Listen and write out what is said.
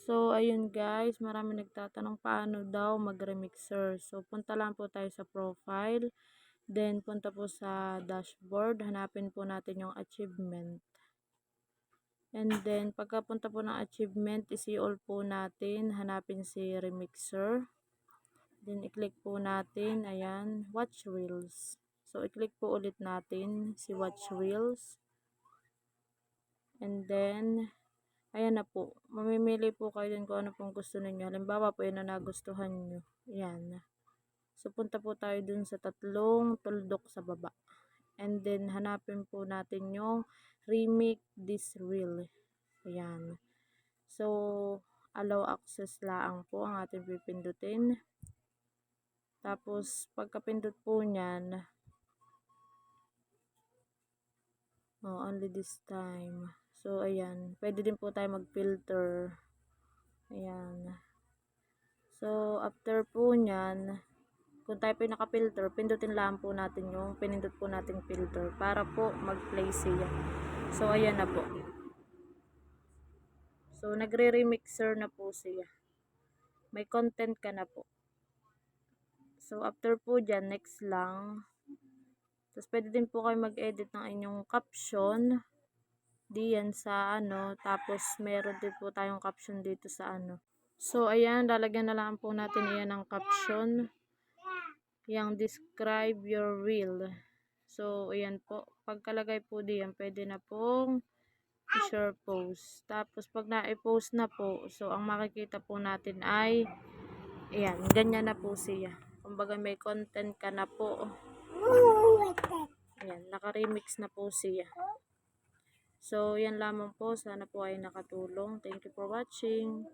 So, ayun guys, marami nagtatanong paano daw mag-remixer. So, punta lang po tayo sa profile. Then, punta po sa dashboard. Hanapin po natin yung achievement. And then, pagkapunta po ng achievement, isi all po natin. Hanapin si remixer. Then, i-click po natin. Ayan, watch reels. So, i-click po ulit natin si watch reels. And then, ayan na po. Mamimili po kayo din kung ano pong gusto ninyo. Halimbawa po yun na nagustuhan nyo. Ayan. So, punta po tayo dun sa tatlong tuldok sa baba. And then, hanapin po natin yung remake this reel. Ayan. So, allow access lang po ang ating pipindutin. Tapos, pagkapindot po nyan, only this time. So, ayan. Pwede din po tayo mag-filter. Ayan. So, after po nyan, kung tayo po naka-filter, pindutin lang po natin yung pinindot po nating filter para po mag-play siya. So, ayan na po. So, nagre-remixer na po siya. May content ka na po. So, after po dyan, next lang. Tapos, pwede din po kayo mag-edit ng inyong caption. Diyan sa tapos meron din po tayong caption dito sa So, ayan, lalagyan na lang po natin iyan ng caption. Yang describe your reel. So, ayan po. Pagkalagay po diyan, pwede na pong i-share post. Tapos, pag na-post na po, so, ang makikita po natin ay, ayan, ganyan na po siya. Kumbaga, may content ka na po. Ayan, naka-remix na po siya. So, yan lamang po. Sana po ay nakatulong. Thank you for watching.